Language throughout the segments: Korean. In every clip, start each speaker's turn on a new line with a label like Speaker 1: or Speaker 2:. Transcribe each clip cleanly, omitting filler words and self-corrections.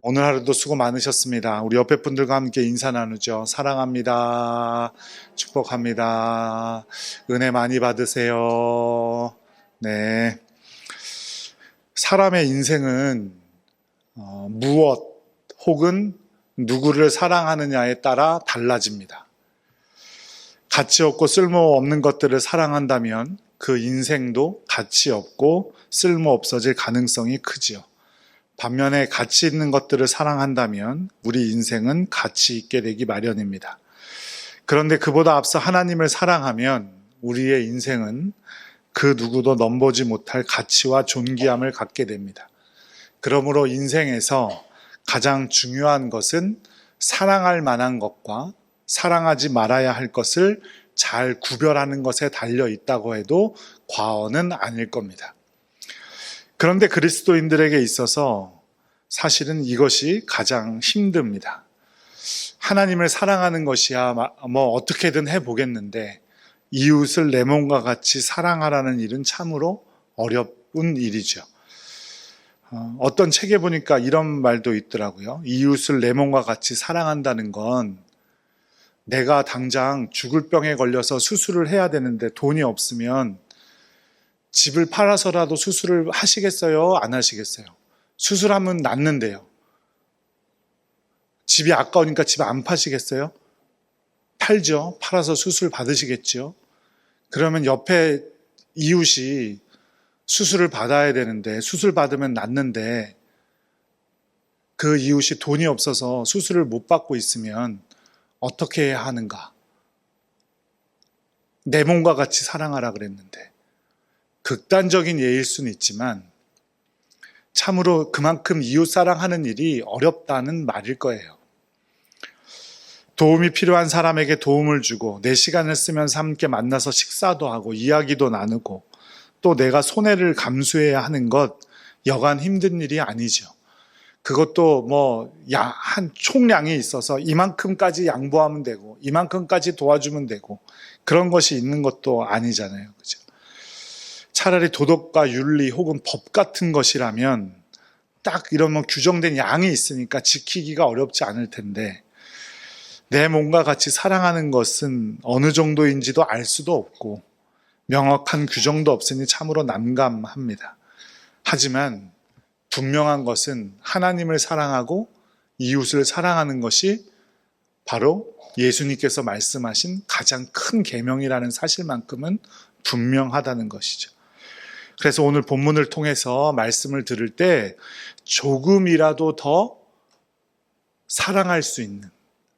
Speaker 1: 오늘 하루도 수고 많으셨습니다. 우리 옆에 분들과 함께 인사 나누죠. 사랑합니다. 축복합니다. 은혜 많이 받으세요. 네. 사람의 인생은 무엇 혹은 누구를 사랑하느냐에 따라 달라집니다. 가치 없고 쓸모없는 것들을 사랑한다면 그 인생도 가치 없고 쓸모 없어질 가능성이 크지요. 반면에 가치 있는 것들을 사랑한다면 우리 인생은 가치 있게 되기 마련입니다. 그런데 그보다 앞서 하나님을 사랑하면 우리의 인생은 그 누구도 넘보지 못할 가치와 존귀함을 갖게 됩니다. 그러므로 인생에서 가장 중요한 것은 사랑할 만한 것과 사랑하지 말아야 할 것을 잘 구별하는 것에 달려 있다고 해도 과언은 아닐 겁니다. 그런데 그리스도인들에게 있어서 사실은 이것이 가장 힘듭니다. 하나님을 사랑하는 것이야 뭐 어떻게든 해보겠는데 이웃을 내 몸과 같이 사랑하라는 일은 참으로 어려운 일이죠. 어떤 책에 보니까 이런 말도 있더라고요. 이웃을 내 몸과 같이 사랑한다는 건 내가 당장 죽을 병에 걸려서 수술을 해야 되는데 돈이 없으면 집을 팔아서라도 수술을 하시겠어요? 안 하시겠어요? 수술하면 낫는데요. 집이 아까우니까 집 안 파시겠어요? 팔죠. 팔아서 수술 받으시겠죠. 그러면 옆에 이웃이 수술을 받아야 되는데 수술 받으면 낫는데 그 이웃이 돈이 없어서 수술을 못 받고 있으면 어떻게 해야 하는가? 내 몸과 같이 사랑하라 그랬는데 극단적인 예일 수는 있지만 참으로 그만큼 이웃 사랑하는 일이 어렵다는 말일 거예요. 도움이 필요한 사람에게 도움을 주고 내 시간을 쓰면서 함께 만나서 식사도 하고 이야기도 나누고 또 내가 손해를 감수해야 하는 것 여간 힘든 일이 아니죠. 그것도 한 총량이 있어서 이만큼까지 양보하면 되고 이만큼까지 도와주면 되고 그런 것이 있는 것도 아니잖아요. 그죠? 차라리 도덕과 윤리 혹은 법 같은 것이라면 딱 이런 규정된 양이 있으니까 지키기가 어렵지 않을 텐데 내 몸과 같이 사랑하는 것은 어느 정도인지도 알 수도 없고 명확한 규정도 없으니 참으로 난감합니다. 하지만 분명한 것은 하나님을 사랑하고 이웃을 사랑하는 것이 바로 예수님께서 말씀하신 가장 큰 계명이라는 사실만큼은 분명하다는 것이죠. 그래서 오늘 본문을 통해서 말씀을 들을 때 조금이라도 더 사랑할 수 있는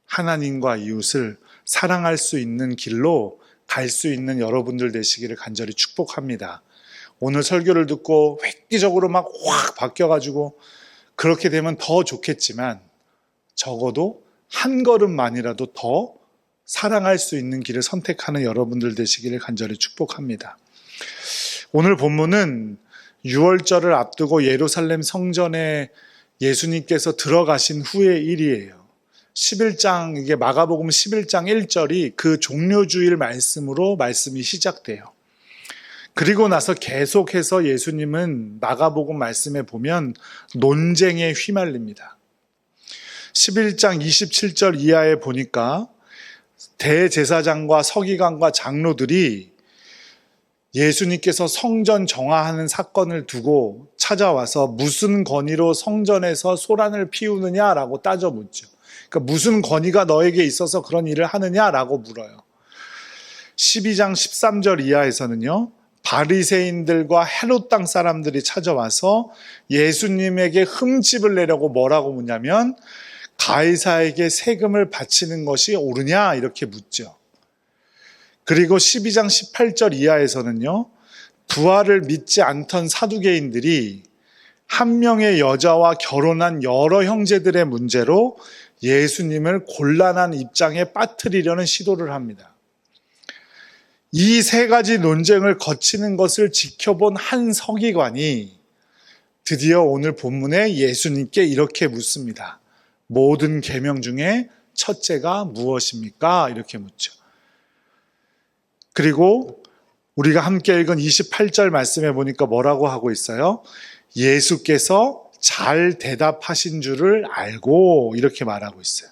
Speaker 1: 하나님과 이웃을 사랑할 수 있는 길로 갈 수 있는 여러분들 되시기를 간절히 축복합니다. 오늘 설교를 듣고 획기적으로 막 확 바뀌어가지고 그렇게 되면 더 좋겠지만 적어도 한 걸음만이라도 더 사랑할 수 있는 길을 선택하는 여러분들 되시기를 간절히 축복합니다. 오늘 본문은 유월절을 앞두고 예루살렘 성전에 예수님께서 들어가신 후의 일이에요. 11장, 이게 마가복음 11장 1절이 그 종료주일 말씀으로 말씀이 시작돼요. 그리고 나서 계속해서 예수님은 마가복음 말씀에 보면 논쟁에 휘말립니다. 11장 27절 이하에 보니까 대제사장과 서기관과 장로들이 예수님께서 성전 정화하는 사건을 두고 찾아와서 무슨 권위로 성전에서 소란을 피우느냐라고 따져 묻죠. 그러니까 무슨 권위가 너에게 있어서 그런 일을 하느냐라고 물어요. 12장 13절 이하에서는요. 바리새인들과 헤롯 땅 사람들이 찾아와서 예수님에게 흠집을 내려고 뭐라고 묻냐면 가이사에게 세금을 바치는 것이 옳으냐 이렇게 묻죠. 그리고 12장 18절 이하에서는요. 부활을 믿지 않던 사두개인들이 한 명의 여자와 결혼한 여러 형제들의 문제로 예수님을 곤란한 입장에 빠뜨리려는 시도를 합니다. 이 세 가지 논쟁을 거치는 것을 지켜본 한 서기관이 드디어 오늘 본문에 예수님께 이렇게 묻습니다. 모든 계명 중에 첫째가 무엇입니까? 이렇게 묻죠. 그리고 우리가 함께 읽은 28절 말씀에 보니까 뭐라고 하고 있어요? 예수께서 잘 대답하신 줄을 알고 이렇게 말하고 있어요.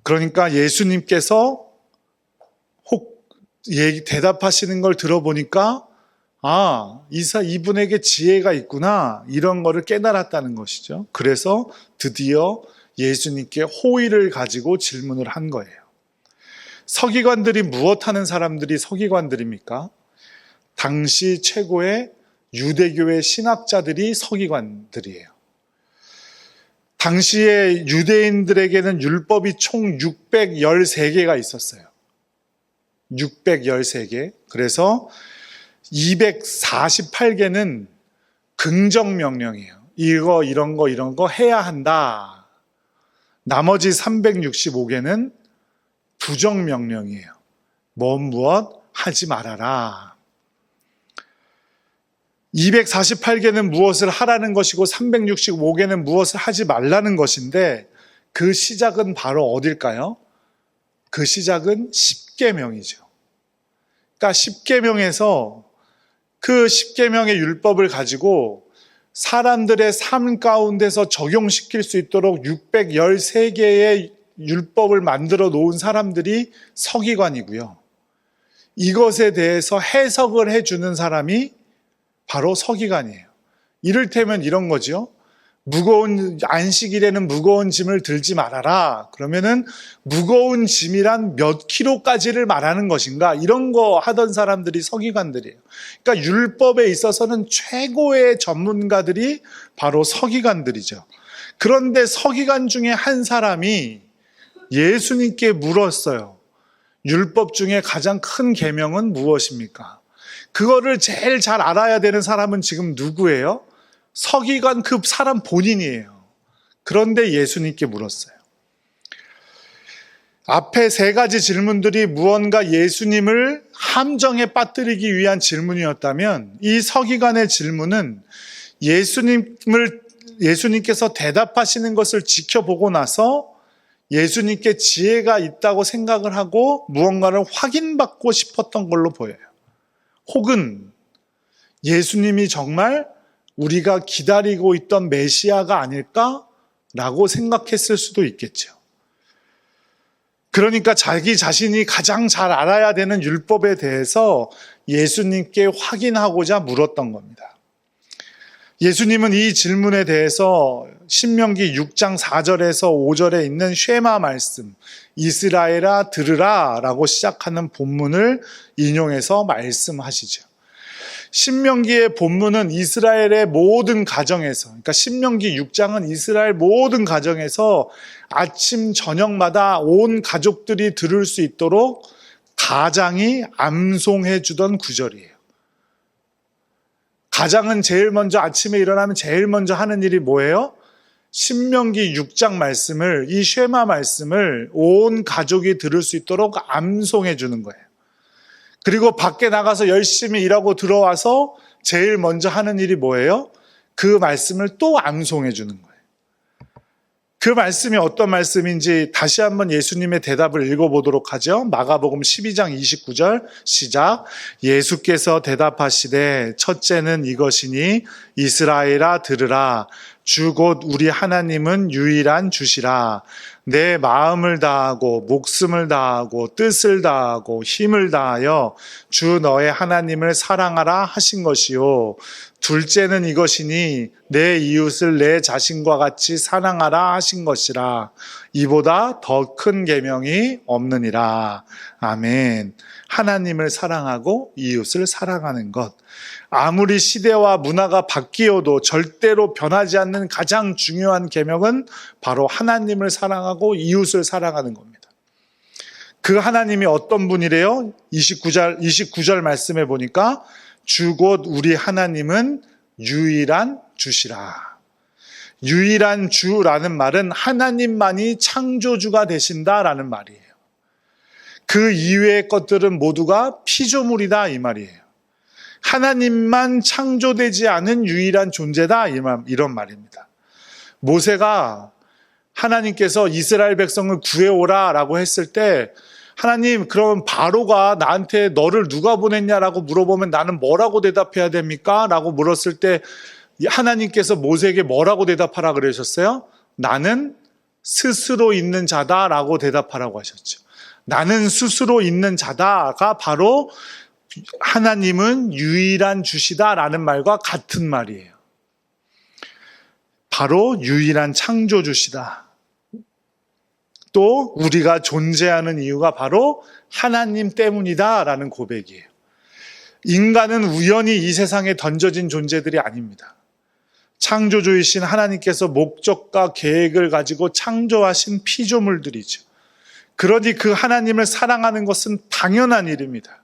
Speaker 1: 그러니까 예수님께서 대답하시는 걸 들어보니까 이분에게 지혜가 있구나 이런 거를 깨달았다는 것이죠. 그래서 드디어 예수님께 호의를 가지고 질문을 한 거예요. 서기관들이 무엇하는 사람들이 서기관들입니까? 당시 최고의 유대교의 신학자들이 서기관들이에요. 당시에 유대인들에게는 율법이 총 613개가 있었어요. 613개. 그래서 248개는 긍정명령이에요. 이런 거 해야 한다. 나머지 365개는 부정명령이에요. 무엇 하지 말아라. 248개는 무엇을 하라는 것이고 365개는 무엇을 하지 말라는 것인데 그 시작은 바로 어딜까요? 그 시작은 십계명이죠. 그러니까 십계명에서 그 십계명의 율법을 가지고 사람들의 삶 가운데서 적용시킬 수 있도록 613개의 율법을 만들어 놓은 사람들이 서기관이고요. 이것에 대해서 해석을 해주는 사람이 바로 서기관이에요. 이를테면 이런 거죠. 안식일에는 무거운 짐을 들지 말아라. 그러면은 무거운 짐이란 몇 킬로까지를 말하는 것인가? 이런 거 하던 사람들이 서기관들이에요. 그러니까 율법에 있어서는 최고의 전문가들이 바로 서기관들이죠. 그런데 서기관 중에 한 사람이 예수님께 물었어요. 율법 중에 가장 큰 계명은 무엇입니까? 그거를 제일 잘 알아야 되는 사람은 지금 누구예요? 서기관 그 사람 본인이에요. 그런데 예수님께 물었어요. 앞에 세 가지 질문들이 무언가 예수님을 함정에 빠뜨리기 위한 질문이었다면 이 서기관의 질문은 예수님께서 대답하시는 것을 지켜보고 나서 예수님께 지혜가 있다고 생각을 하고 무언가를 확인받고 싶었던 걸로 보여요. 혹은 예수님이 정말 우리가 기다리고 있던 메시아가 아닐까라고 생각했을 수도 있겠죠. 그러니까 자기 자신이 가장 잘 알아야 되는 율법에 대해서 예수님께 확인하고자 물었던 겁니다. 예수님은 이 질문에 대해서 신명기 6장 4절에서 5절에 있는 쉐마 말씀, 이스라엘아 들으라 라고 시작하는 본문을 인용해서 말씀하시죠. 신명기의 본문은 이스라엘의 모든 가정에서, 그러니까 신명기 6장은 이스라엘 모든 가정에서 아침 저녁마다 온 가족들이 들을 수 있도록 가장이 암송해 주던 구절이에요. 가장은 제일 먼저 아침에 일어나면 제일 먼저 하는 일이 뭐예요? 신명기 6장 말씀을, 이 쉐마 말씀을 온 가족이 들을 수 있도록 암송해 주는 거예요. 그리고 밖에 나가서 열심히 일하고 들어와서 제일 먼저 하는 일이 뭐예요? 그 말씀을 또 암송해 주는 거예요. 그 말씀이 어떤 말씀인지 다시 한번 예수님의 대답을 읽어보도록 하죠. 마가복음 12장 29절 시작. 예수께서 대답하시되 첫째는 이것이니 이스라엘아 들으라. 주 곧 우리 하나님은 유일한 주시라. 내 마음을 다하고 목숨을 다하고 뜻을 다하고 힘을 다하여 주 너의 하나님을 사랑하라 하신 것이요. 둘째는 이것이니 내 이웃을 내 자신과 같이 사랑하라 하신 것이라. 이보다 더 큰 계명이 없느니라. 아멘. 하나님을 사랑하고 이웃을 사랑하는 것. 아무리 시대와 문화가 바뀌어도 절대로 변하지 않는 가장 중요한 계명은 바로 하나님을 사랑하고 이웃을 사랑하는 겁니다. 그 하나님이 어떤 분이래요? 29절 말씀에 보니까 주 곧 우리 하나님은 유일한 주시라. 유일한 주라는 말은 하나님만이 창조주가 되신다라는 말이에요. 그 이외의 것들은 모두가 피조물이다 이 말이에요. 하나님만 창조되지 않은 유일한 존재다 이런 말입니다. 모세가 하나님께서 이스라엘 백성을 구해오라 라고 했을 때 하나님, 그럼 바로가 나한테 너를 누가 보냈냐라고 물어보면 나는 뭐라고 대답해야 됩니까? 라고 물었을 때 하나님께서 모세에게 뭐라고 대답하라 그러셨어요? 나는 스스로 있는 자다라고 대답하라고 하셨죠. 나는 스스로 있는 자다가 바로 하나님은 유일한 주시다라는 말과 같은 말이에요. 바로 유일한 창조주시다. 또 우리가 존재하는 이유가 바로 하나님 때문이다라는 고백이에요. 인간은 우연히 이 세상에 던져진 존재들이 아닙니다. 창조주이신 하나님께서 목적과 계획을 가지고 창조하신 피조물들이죠. 그러니 그 하나님을 사랑하는 것은 당연한 일입니다.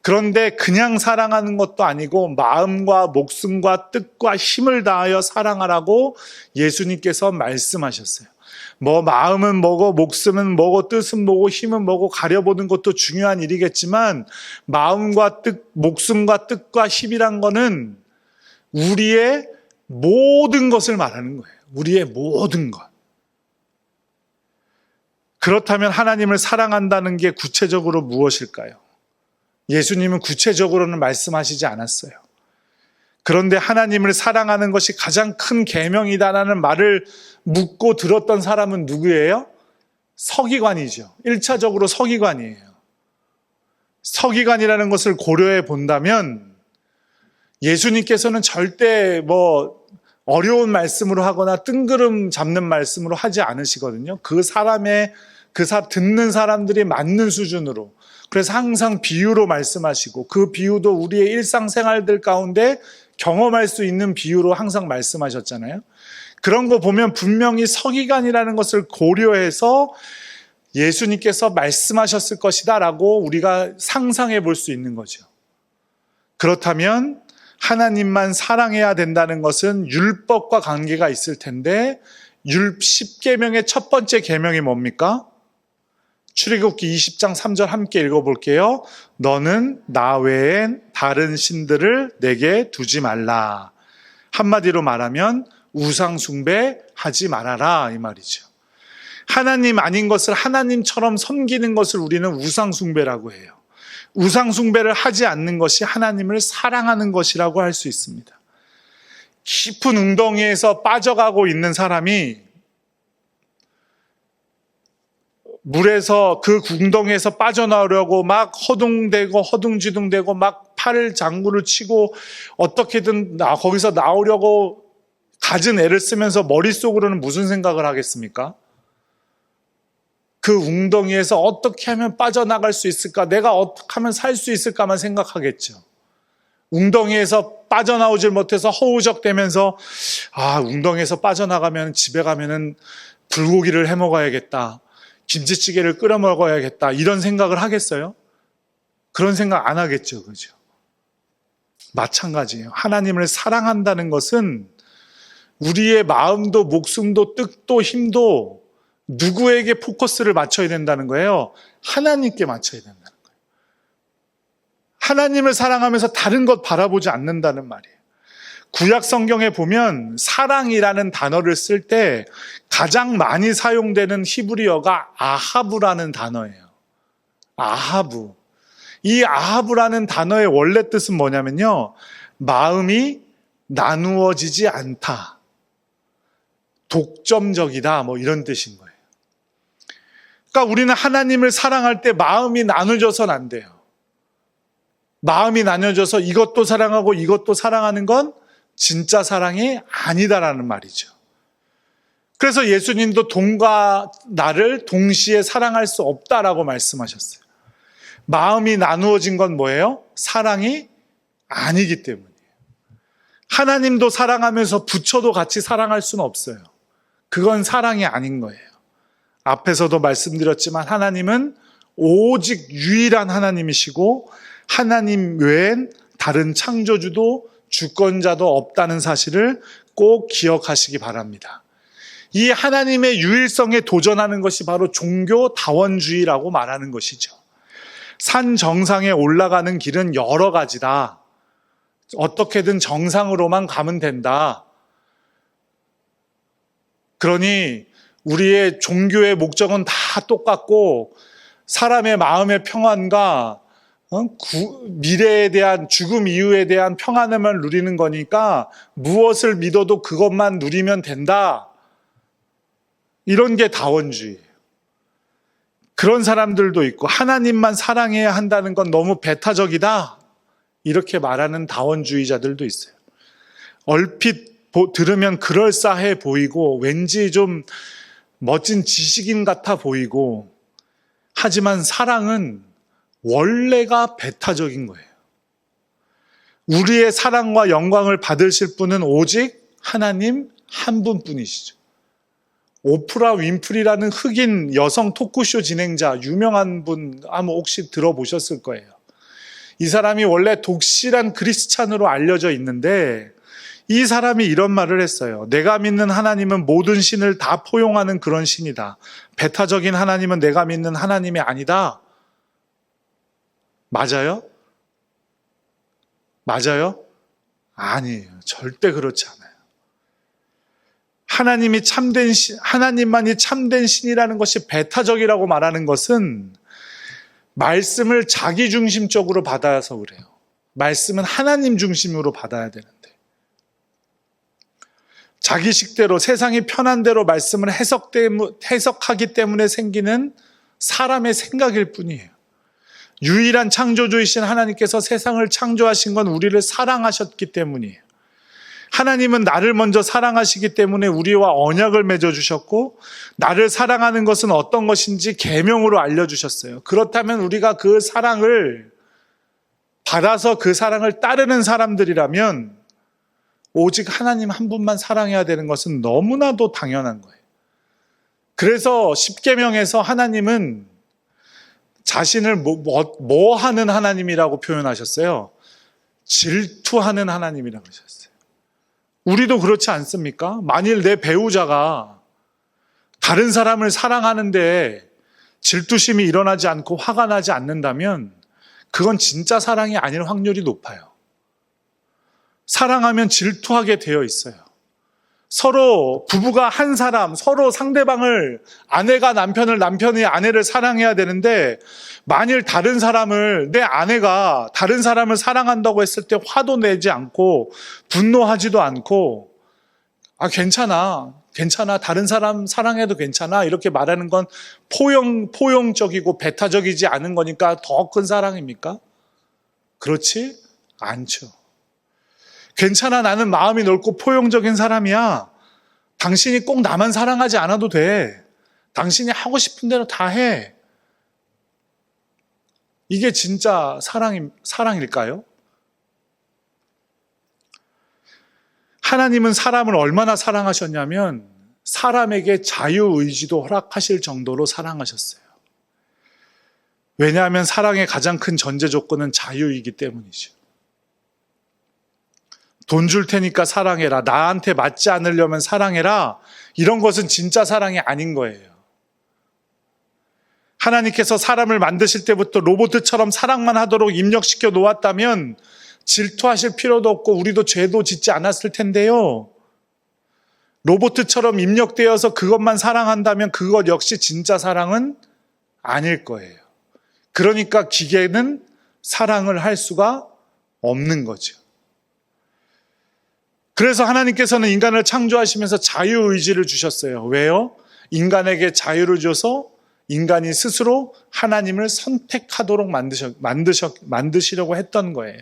Speaker 1: 그런데 그냥 사랑하는 것도 아니고 마음과 목숨과 뜻과 힘을 다하여 사랑하라고 예수님께서 말씀하셨어요. 뭐 마음은 뭐고 목숨은 뭐고 뜻은 뭐고 힘은 뭐고 가려보는 것도 중요한 일이겠지만 마음과 뜻, 목숨과 뜻과 힘이란 거는 우리의 모든 것을 말하는 거예요. 우리의 모든 것. 그렇다면 하나님을 사랑한다는 게 구체적으로 무엇일까요? 예수님은 구체적으로는 말씀하시지 않았어요. 그런데 하나님을 사랑하는 것이 가장 큰 계명이다라는 말을 묻고 들었던 사람은 누구예요? 서기관이죠. 1차적으로 서기관이에요. 서기관이라는 것을 고려해 본다면 예수님께서는 절대 어려운 말씀으로 하거나 뜬구름 잡는 말씀으로 하지 않으시거든요. 듣는 사람들이 맞는 수준으로. 그래서 항상 비유로 말씀하시고 그 비유도 우리의 일상생활들 가운데 경험할 수 있는 비유로 항상 말씀하셨잖아요. 그런 거 보면 분명히 서기관이라는 것을 고려해서 예수님께서 말씀하셨을 것이다 라고 우리가 상상해 볼 수 있는 거죠. 그렇다면 하나님만 사랑해야 된다는 것은 율법과 관계가 있을 텐데 10계명의 첫 번째 계명이 뭡니까? 출애굽기 20장 3절 함께 읽어볼게요. 너는 나 외엔 다른 신들을 내게 두지 말라. 한마디로 말하면 우상 숭배하지 말아라 이 말이죠. 하나님 아닌 것을 하나님처럼 섬기는 것을 우리는 우상 숭배라고 해요. 우상 숭배를 하지 않는 것이 하나님을 사랑하는 것이라고 할 수 있습니다. 깊은 웅덩이에서 빠져가고 있는 사람이 물에서 그 웅덩이에서 빠져나오려고 막 허둥대고 허둥지둥대고 막 팔을 장구를 치고 어떻게든 거기서 나오려고 갖은 애를 쓰면서 머릿속으로는 무슨 생각을 하겠습니까? 그 웅덩이에서 어떻게 하면 빠져나갈 수 있을까? 내가 어떻게 하면 살 수 있을까만 생각하겠죠. 웅덩이에서 빠져나오질 못해서 허우적대면서 웅덩이에서 빠져나가면 집에 가면은 불고기를 해 먹어야겠다. 김치찌개를 끓여 먹어야겠다. 이런 생각을 하겠어요? 그런 생각 안 하겠죠. 그죠? 마찬가지예요. 하나님을 사랑한다는 것은 우리의 마음도 목숨도 뜻도 힘도 누구에게 포커스를 맞춰야 된다는 거예요? 하나님께 맞춰야 된다는 거예요. 하나님을 사랑하면서 다른 것 바라보지 않는다는 말이에요. 구약 성경에 보면 사랑이라는 단어를 쓸 때 가장 많이 사용되는 히브리어가 아하브라는 단어예요. 아하브. 이 아하브라는 단어의 원래 뜻은 뭐냐면요. 마음이 나누어지지 않다. 독점적이다. 이런 뜻인 거예요. 그러니까 우리는 하나님을 사랑할 때 마음이 나눠져서는 안 돼요. 마음이 나눠져서 이것도 사랑하고 이것도 사랑하는 건 진짜 사랑이 아니다라는 말이죠. 그래서 예수님도 돈과 나를 동시에 사랑할 수 없다라고 말씀하셨어요. 마음이 나누어진 건 뭐예요? 사랑이 아니기 때문이에요. 하나님도 사랑하면서 부처도 같이 사랑할 수는 없어요. 그건 사랑이 아닌 거예요. 앞에서도 말씀드렸지만 하나님은 오직 유일한 하나님이시고 하나님 외엔 다른 창조주도 주권자도 없다는 사실을 꼭 기억하시기 바랍니다. 이 하나님의 유일성에 도전하는 것이 바로 종교다원주의라고 말하는 것이죠. 산 정상에 올라가는 길은 여러 가지다. 어떻게든 정상으로만 가면 된다. 그러니 우리의 종교의 목적은 다 똑같고 사람의 마음의 평안과 미래에 대한, 죽음 이후에 대한 평안함을 누리는 거니까 무엇을 믿어도 그것만 누리면 된다. 이런 게 다원주의예요. 그런 사람들도 있고, 하나님만 사랑해야 한다는 건 너무 배타적이다. 이렇게 말하는 다원주의자들도 있어요. 얼핏 들으면 그럴싸해 보이고 왠지 좀 멋진 지식인 같아 보이고, 하지만 사랑은 원래가 배타적인 거예요. 우리의 사랑과 영광을 받으실 분은 오직 하나님 한 분뿐이시죠. 오프라 윈프리라는 흑인 여성 토크쇼 진행자, 유명한 분 아마 혹시 들어보셨을 거예요. 이 사람이 원래 독실한 크리스찬으로 알려져 있는데, 이 사람이 이런 말을 했어요. 내가 믿는 하나님은 모든 신을 다 포용하는 그런 신이다. 배타적인 하나님은 내가 믿는 하나님이 아니다. 맞아요? 맞아요? 아니에요. 절대 그렇지 않아요. 하나님만이 참된 신이라는 것이 배타적이라고 말하는 것은 말씀을 자기 중심적으로 받아서 그래요. 말씀은 하나님 중심으로 받아야 되는데, 자기 식대로 세상이 편한 대로 말씀을 해석하기 때문에 생기는 사람의 생각일 뿐이에요. 유일한 창조주이신 하나님께서 세상을 창조하신 건 우리를 사랑하셨기 때문이에요. 하나님은 나를 먼저 사랑하시기 때문에 우리와 언약을 맺어주셨고, 나를 사랑하는 것은 어떤 것인지 계명으로 알려주셨어요. 그렇다면 우리가 그 사랑을 받아서 그 사랑을 따르는 사람들이라면 오직 하나님 한 분만 사랑해야 되는 것은 너무나도 당연한 거예요. 그래서 십계명에서 하나님은 자신을 뭐 하는 하나님이라고 표현하셨어요? 질투하는 하나님이라고 하셨어요. 우리도 그렇지 않습니까? 만일 내 배우자가 다른 사람을 사랑하는데 질투심이 일어나지 않고 화가 나지 않는다면 그건 진짜 사랑이 아닐 확률이 높아요. 사랑하면 질투하게 되어 있어요. 서로 부부가 한 사람, 서로 상대방을, 아내가 남편을, 남편이 아내를 사랑해야 되는데, 만일 다른 사람을, 내 아내가 다른 사람을 사랑한다고 했을 때 화도 내지 않고 분노하지도 않고, 괜찮아, 다른 사람 사랑해도 괜찮아, 이렇게 말하는 건 포용적이고 배타적이지 않은 거니까 더 큰 사랑입니까? 그렇지 않죠. 괜찮아, 나는 마음이 넓고 포용적인 사람이야. 당신이 꼭 나만 사랑하지 않아도 돼. 당신이 하고 싶은 대로 다 해. 이게 진짜 사랑일까요? 하나님은 사람을 얼마나 사랑하셨냐면 사람에게 자유의지도 허락하실 정도로 사랑하셨어요. 왜냐하면 사랑의 가장 큰 전제 조건은 자유이기 때문이죠. 돈 줄 테니까 사랑해라, 나한테 맞지 않으려면 사랑해라, 이런 것은 진짜 사랑이 아닌 거예요. 하나님께서 사람을 만드실 때부터 로봇처럼 사랑만 하도록 입력시켜 놓았다면 질투하실 필요도 없고 우리도 죄도 짓지 않았을 텐데요. 로봇처럼 입력되어서 그것만 사랑한다면 그것 역시 진짜 사랑은 아닐 거예요. 그러니까 기계는 사랑을 할 수가 없는 거죠. 그래서 하나님께서는 인간을 창조하시면서 자유의지를 주셨어요. 왜요? 인간에게 자유를 줘서 인간이 스스로 하나님을 선택하도록 만드시려고 했던 거예요.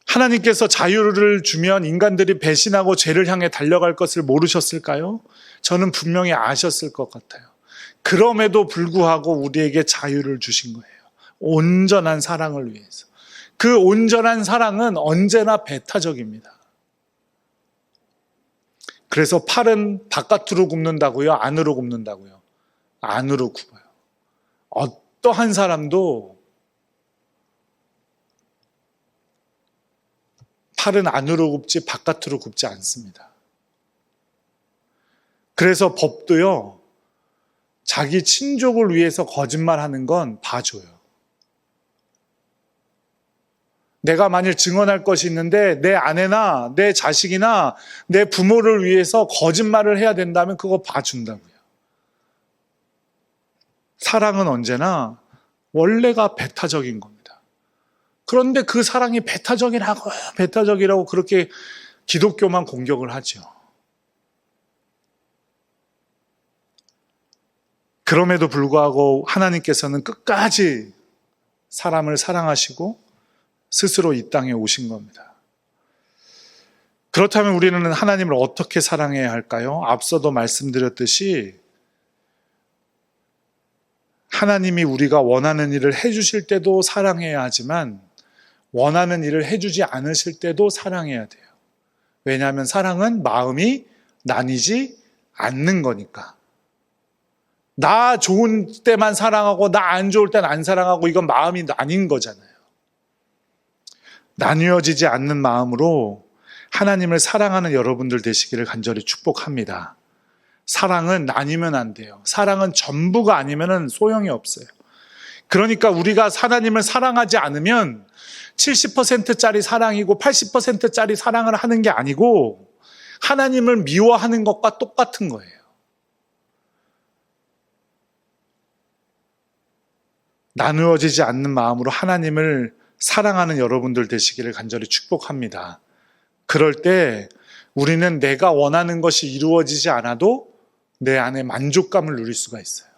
Speaker 1: 하나님께서 자유를 주면 인간들이 배신하고 죄를 향해 달려갈 것을 모르셨을까요? 저는 분명히 아셨을 것 같아요. 그럼에도 불구하고 우리에게 자유를 주신 거예요. 온전한 사랑을 위해서. 그 온전한 사랑은 언제나 배타적입니다. 그래서 팔은 바깥으로 굽는다고요? 안으로 굽는다고요? 안으로 굽어요. 어떠한 사람도 팔은 안으로 굽지 바깥으로 굽지 않습니다. 그래서 법도요, 자기 친족을 위해서 거짓말하는 건 봐줘요. 내가 만일 증언할 것이 있는데 내 아내나 내 자식이나 내 부모를 위해서 거짓말을 해야 된다면 그거 봐준다고요. 사랑은 언제나 원래가 배타적인 겁니다. 그런데 그 사랑이 배타적이라고 그렇게 기독교만 공격을 하죠. 그럼에도 불구하고 하나님께서는 끝까지 사람을 사랑하시고 스스로 이 땅에 오신 겁니다. 그렇다면 우리는 하나님을 어떻게 사랑해야 할까요? 앞서도 말씀드렸듯이 하나님이 우리가 원하는 일을 해주실 때도 사랑해야 하지만 원하는 일을 해주지 않으실 때도 사랑해야 돼요. 왜냐하면 사랑은 마음이 나뉘지 않는 거니까. 나 좋은 때만 사랑하고 나 안 좋을 땐 안 사랑하고 이건 마음이 나뉜 거잖아요. 나뉘어지지 않는 마음으로 하나님을 사랑하는 여러분들 되시기를 간절히 축복합니다. 사랑은 나뉘면 안 돼요. 사랑은 전부가 아니면 소용이 없어요. 그러니까 우리가 하나님을 사랑하지 않으면 70%짜리 사랑이고 80%짜리 사랑을 하는 게 아니고 하나님을 미워하는 것과 똑같은 거예요. 나누어지지 않는 마음으로 하나님을 사랑하는 여러분들 되시기를 간절히 축복합니다. 그럴 때 우리는 내가 원하는 것이 이루어지지 않아도 내 안에 만족감을 누릴 수가 있어요.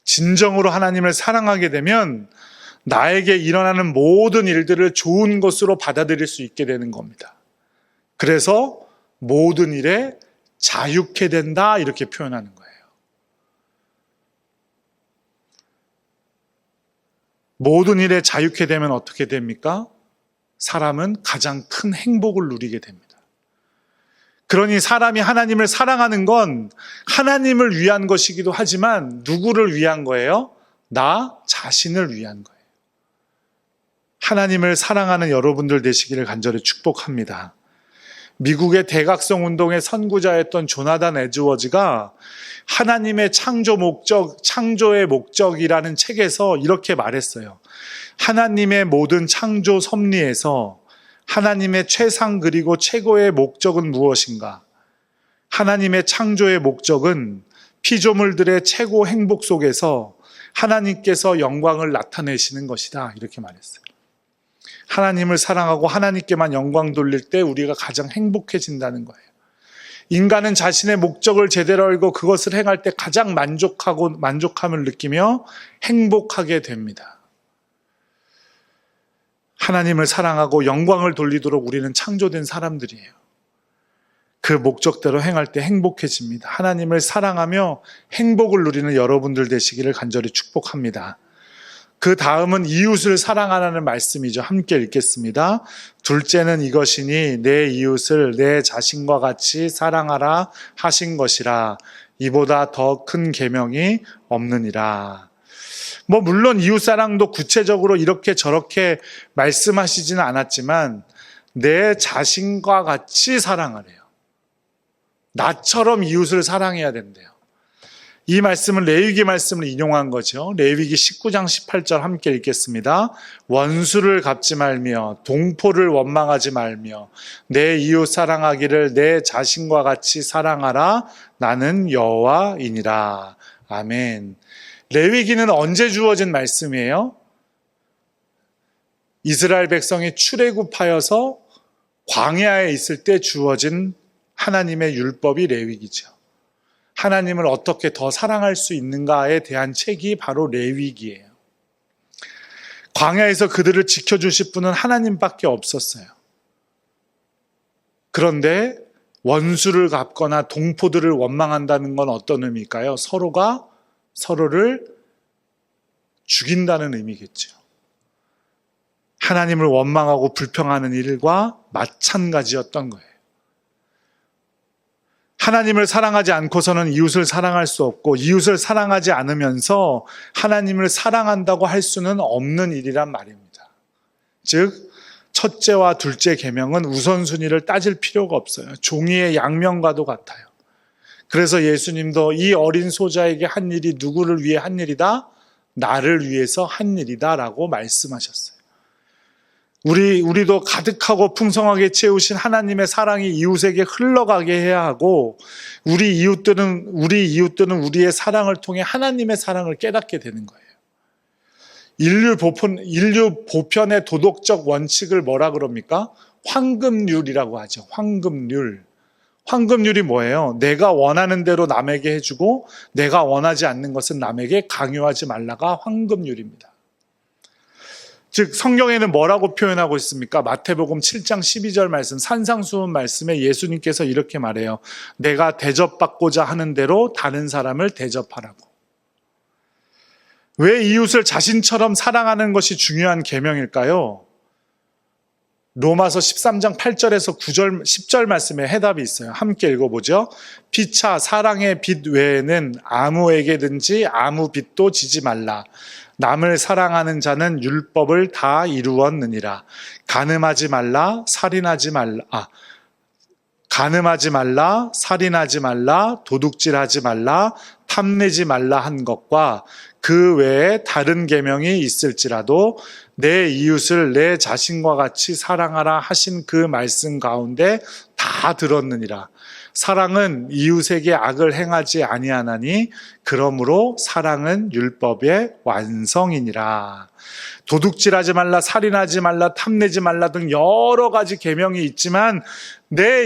Speaker 1: 진정으로 하나님을 사랑하게 되면 나에게 일어나는 모든 일들을 좋은 것으로 받아들일 수 있게 되는 겁니다. 그래서 모든 일에 자유케 된다 이렇게 표현하는 거예요. 모든 일에 자유케 되면 어떻게 됩니까? 사람은 가장 큰 행복을 누리게 됩니다. 그러니 사람이 하나님을 사랑하는 건 하나님을 위한 것이기도 하지만 누구를 위한 거예요? 나 자신을 위한 거예요. 하나님을 사랑하는 여러분들 되시기를 간절히 축복합니다. 미국의 대각성 운동의 선구자였던 조나단 에드워즈가 하나님의 창조의 목적이라는 책에서 이렇게 말했어요. 하나님의 모든 창조 섭리에서 하나님의 최상 그리고 최고의 목적은 무엇인가? 하나님의 창조의 목적은 피조물들의 최고 행복 속에서 하나님께서 영광을 나타내시는 것이다. 이렇게 말했어요. 하나님을 사랑하고 하나님께만 영광 돌릴 때 우리가 가장 행복해진다는 거예요. 인간은 자신의 목적을 제대로 알고 그것을 행할 때 가장 만족함을 느끼며 행복하게 됩니다. 하나님을 사랑하고 영광을 돌리도록 우리는 창조된 사람들이에요. 그 목적대로 행할 때 행복해집니다. 하나님을 사랑하며 행복을 누리는 여러분들 되시기를 간절히 축복합니다. 그 다음은 이웃을 사랑하라는 말씀이죠. 함께 읽겠습니다. 둘째는 이것이니 내 이웃을 내 자신과 같이 사랑하라 하신 것이라. 이보다 더 큰 계명이 없느니라. 물론 이웃사랑도 구체적으로 이렇게 저렇게 말씀하시지는 않았지만 내 자신과 같이 사랑하래요. 나처럼 이웃을 사랑해야 된대요. 이 말씀은 레위기 말씀을 인용한 거죠. 레위기 19장 18절 함께 읽겠습니다. 원수를 갚지 말며 동포를 원망하지 말며 내 이웃 사랑하기를 내 자신과 같이 사랑하라. 나는 여호와이니라. 아멘. 레위기는 언제 주어진 말씀이에요? 이스라엘 백성이 출애굽하여서 광야에 있을 때 주어진 하나님의 율법이 레위기죠. 하나님을 어떻게 더 사랑할 수 있는가에 대한 책이 바로 레위기예요. 광야에서 그들을 지켜주실 분은 하나님밖에 없었어요. 그런데 원수를 갚거나 동포들을 원망한다는 건 어떤 의미일까요? 서로가 서로를 죽인다는 의미겠죠. 하나님을 원망하고 불평하는 일과 마찬가지였던 거예요. 하나님을 사랑하지 않고서는 이웃을 사랑할 수 없고 이웃을 사랑하지 않으면서 하나님을 사랑한다고 할 수는 없는 일이란 말입니다. 즉 첫째와 둘째 계명은 우선순위를 따질 필요가 없어요. 종이의 양면과도 같아요. 그래서 예수님도 이 어린 소자에게 한 일이 누구를 위해 한 일이다? 나를 위해서 한 일이다 라고 말씀하셨어요. 우리도 가득하고 풍성하게 채우신 하나님의 사랑이 이웃에게 흘러가게 해야 하고, 우리 이웃들은 우리의 사랑을 통해 하나님의 사랑을 깨닫게 되는 거예요. 인류 보편의 도덕적 원칙을 뭐라 그럽니까? 황금률이라고 하죠. 황금률. 황금률이 뭐예요? 내가 원하는 대로 남에게 해주고 내가 원하지 않는 것은 남에게 강요하지 말라가 황금률입니다. 즉 성경에는 뭐라고 표현하고 있습니까? 마태복음 7장 12절 말씀, 산상수훈 말씀에 예수님께서 이렇게 말해요. 내가 대접받고자 하는 대로 다른 사람을 대접하라고. 왜 이웃을 자신처럼 사랑하는 것이 중요한 계명일까요? 로마서 13장 8절에서 9절, 10절 말씀에 해답이 있어요. 함께 읽어보죠. 피차 사랑의 빚 외에는 아무에게든지 아무 빚도 지지 말라. 남을 사랑하는 자는 율법을 다 이루었느니라. 간음하지 말라, 살인하지 말라, 도둑질하지 말라, 탐내지 말라 한 것과 그 외에 다른 계명이 있을지라도 내 이웃을 내 자신과 같이 사랑하라 하신 그 말씀 가운데 다 들었느니라. 사랑은 이웃에게 악을 행하지 아니하나니 그러므로 사랑은 율법의 완성이니라. 도둑질하지 말라, 살인하지 말라, 탐내지 말라 등 여러 가지 계명이 있지만 내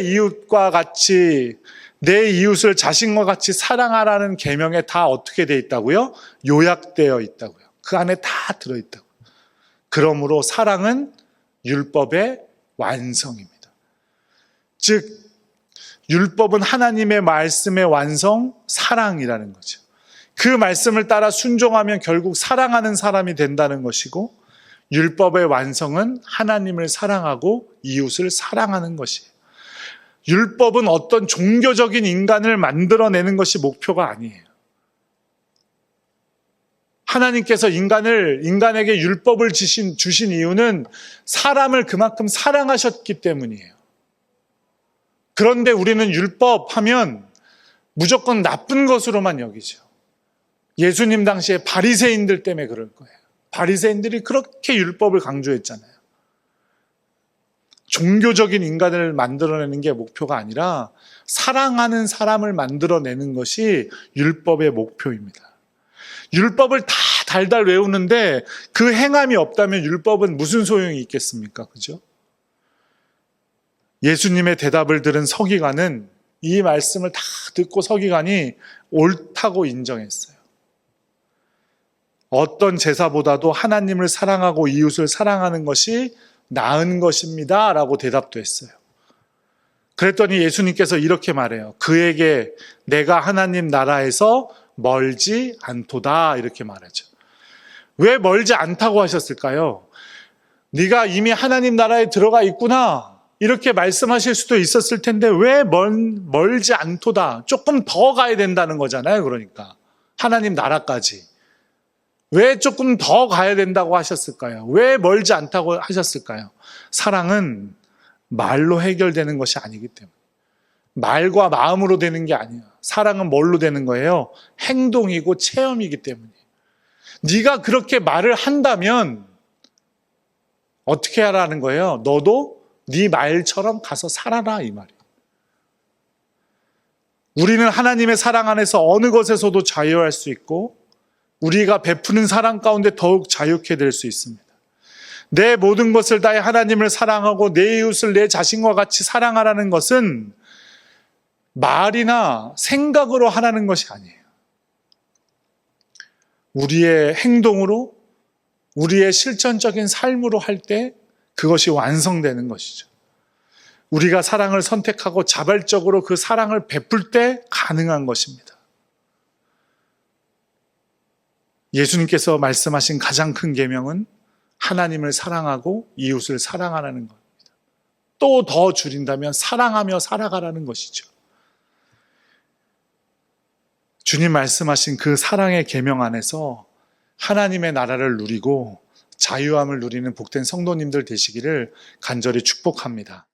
Speaker 1: 이웃을 자신과 같이 사랑하라는 계명에 다 어떻게 돼 있다고요? 요약되어 있다고요. 그 안에 다 들어있다고요. 그러므로 사랑은 율법의 완성입니다. 즉 율법은 하나님의 말씀의 완성, 사랑이라는 거죠. 그 말씀을 따라 순종하면 결국 사랑하는 사람이 된다는 것이고, 율법의 완성은 하나님을 사랑하고 이웃을 사랑하는 것이에요. 율법은 어떤 종교적인 인간을 만들어내는 것이 목표가 아니에요. 하나님께서 인간에게 율법을 주신 이유는 사람을 그만큼 사랑하셨기 때문이에요. 그런데 우리는 율법 하면 무조건 나쁜 것으로만 여기죠. 예수님 당시에 바리새인들 때문에 그럴 거예요. 바리새인들이 그렇게 율법을 강조했잖아요. 종교적인 인간을 만들어내는 게 목표가 아니라 사랑하는 사람을 만들어내는 것이 율법의 목표입니다. 율법을 다 달달 외우는데 그 행함이 없다면 율법은 무슨 소용이 있겠습니까? 그죠? 예수님의 대답을 들은 서기관은 이 말씀을 다 듣고 서기관이 옳다고 인정했어요. 어떤 제사보다도 하나님을 사랑하고 이웃을 사랑하는 것이 나은 것입니다 라고 대답도 했어요. 그랬더니 예수님께서 이렇게 말해요. 그에게 내가 하나님 나라에서 멀지 않도다 이렇게 말하죠. 왜 멀지 않다고 하셨을까요? 네가 이미 하나님 나라에 들어가 있구나 이렇게 말씀하실 수도 있었을 텐데 왜 멀지 않도다, 조금 더 가야 된다는 거잖아요. 그러니까 하나님 나라까지 왜 조금 더 가야 된다고 하셨을까요? 왜 멀지 않다고 하셨을까요? 사랑은 말로 해결되는 것이 아니기 때문에, 말과 마음으로 되는 게 아니야. 사랑은 뭘로 되는 거예요? 행동이고 체험이기 때문이에요. 네가 그렇게 말을 한다면 어떻게 하라는 거예요? 너도 네 말처럼 가서 살아라 이 말이에요. 우리는 하나님의 사랑 안에서 어느 것에서도 자유할 수 있고 우리가 베푸는 사랑 가운데 더욱 자유케 될 수 있습니다. 내 모든 것을 다해 하나님을 사랑하고 내 이웃을 내 자신과 같이 사랑하라는 것은 말이나 생각으로 하라는 것이 아니에요. 우리의 행동으로, 우리의 실천적인 삶으로 할 때 그것이 완성되는 것이죠. 우리가 사랑을 선택하고 자발적으로 그 사랑을 베풀 때 가능한 것입니다. 예수님께서 말씀하신 가장 큰 계명은 하나님을 사랑하고 이웃을 사랑하라는 겁니다. 또 더 줄인다면 사랑하며 살아가라는 것이죠. 주님 말씀하신 그 사랑의 계명 안에서 하나님의 나라를 누리고 자유함을 누리는 복된 성도님들 되시기를 간절히 축복합니다.